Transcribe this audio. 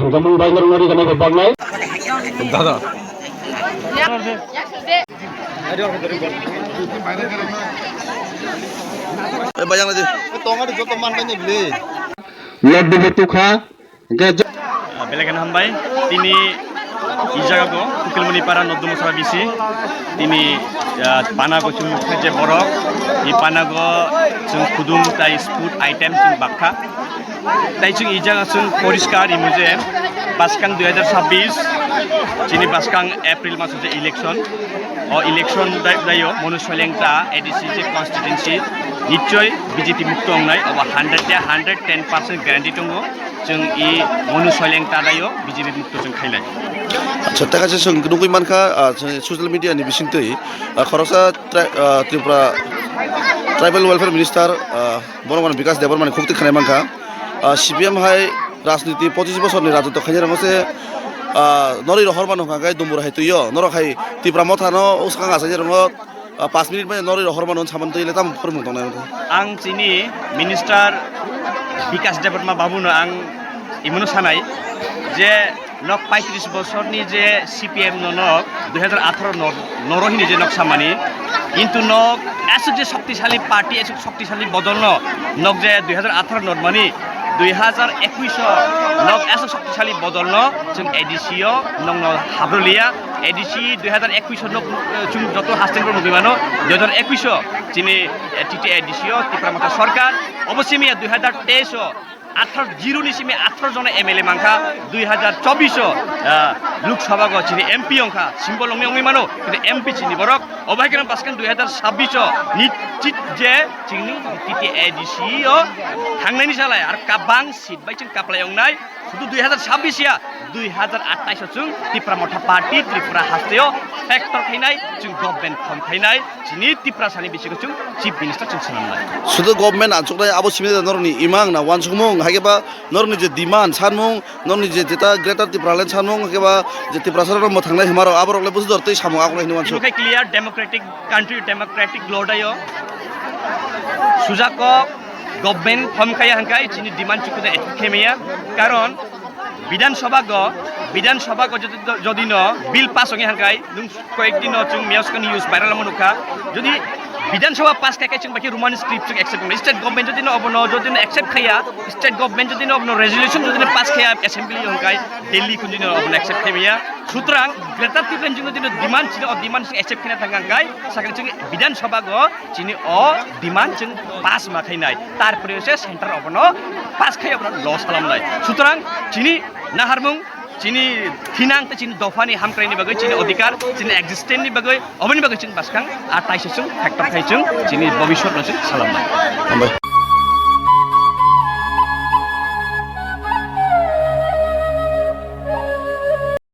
Kamu bayar ngari kana ke bangai. Dada. Bayang aja. Tonga di joto mantannya beli. Lebih betukha. Belakan hambai. Tini ijaga ko Tukilmuni para noddu musara bisi. Tini pana ko chung kaje borok. I pana ko chung kudung tai food item chung bakha. Tai chung ijaga chung poriskar imuje. Baskang 2026 chini baskang April maso je election o election dayo monu solengta ADC je constituency nichoi BJP mukto ongnai aba 110% guarantee tongo chung I monu solengta dayo BJP mukto chung khailai Cerita kasih nungguin manka sosial media ni bising tu, khorosa Tripura Tribal Welfare Minister borong Bikas Debar mana khukti khanai manka CPM hai राजनीति 25 बছর ni রাজত্ব খাইয়া রঙছে নরি রহর মানুষ গাই দুমুর high তুইও নর খাই তিপ্রা মথানো ওসকাং আছে যে রঙ 5 মিনিট মানে নরি রহর মানুষ সামান তৈলে তাম ফরমু দং নাই ang chini minister Bikas Debarma babuno ang imuno sanai je nok 35 বছরনি যে CPM nok 2018 নরহিনি যে nok samani কিন্তু nok এসে যে শক্তিশালী পার্টি এসে শক্তিশালী বদল nok যে 2018 নর মানি 2021 nok এসে শক্তিশালী বদল जों এডিসিও নং হাবরলিয়া এডিসি 2021 nok जों যত হাস্টেনপুর মুভিমানো 2021 চিনি টিটি এডিসিও ত্রিপুরা সরকার অবশ্যই 2023 18 নিসিমে 18 জন এমএলএ মাংখা 2024 লোকসভা গছিনি এমপি অংখা সিম্বল অংমি মানো কিন্তু এমপি চিনি বরক অবাইকেন পাসকেন 2026 নিশ্চিত যে চিনি টিটি এডিসি ও থাংনাইনি সালাই আর কাবাং সিট বাই চিন কাপলাই অংনাই শুধু 2026 ইয়া 2028 जों ত্রিপুরা মঠা পার্টি ত্রিপুরা হাস্তেও ফ্যাক্টর খাইনাই जों গভর্নমেন্ট ফর্ম খাইনাই চিনি ত্রিপুরা সানি বিসিকো जों চিফ মিনিস্টার जों সানাमनाय শুধু গভর্নমেন্ট আনচকনাই আবো সিমিদে নরনি ইমাং না ওয়ানসমুং হাগেবা নরনি যে ডিমান্ড সানমুং নরনি যে যেটা গ্রেটার ত্রিপুরালেন্ড সানমুং হাগেবা যে ত্রিপুরা সরকার মো থাংনাই হিমারো আবরকলে বুঝ দরতে সামু আকলাই নি ওয়ানসু okay clear democratic country democratic লড়াইও সুজাক গভর্নমেন্ট ফর্ম খাইয়া হাঙ্কাই চিনি ডিমান্ড চুকুদে একেমেয়া কারণ বিধানসভা যদি বিল পাস হয়ে হাঙ্কাই কয়েকদিন जों মিয়াসকান নিউজ ভাইরাল মনুকা যদি বিধানসভা পাস খাইকাই जों বাকি রোমান স্ক্রিপ্ট একসেপ্ট করে স্টেট গভর্নমেন্ট যদি অবনো যদি একসেপ্ট খাইয়া স্টেট গভর্নমেন্ট যদি অবনো রেজুলেশন যদি পাস খাইয়া অ্যাসেম্বলি হাঙ্কাই দিল্লি কুন যদি অবনো একসেপ্ট খাইয়া সুতরাং গ্রেটার ত্রিপুরা जों যদি ডিমান্ড ছিল ডিমান্ড একসেপ্ট খাইনা থাকাঙ্কাই সাকান जों বিধানসভা চিনি ডিমান্ড जों পাস মাখাইনাই তারপরে হচ্ছে সেন্টার অবনো পাস খাইয়া লস খালামনাই সুতরাং চিনি নাহারমুং চিনি থিনাং চিনি দফানি হামক্রাইনি বাগৈ চিনি অধিকার চিনি এক্সিস্টেন্টনি বাগৈ অবনি বাগৈ চিনি বাসখাং আর তাইসে जों ফ্যাক্টর খাইছুং চিনি ভবিষ্যৎ নসিং সালামনাই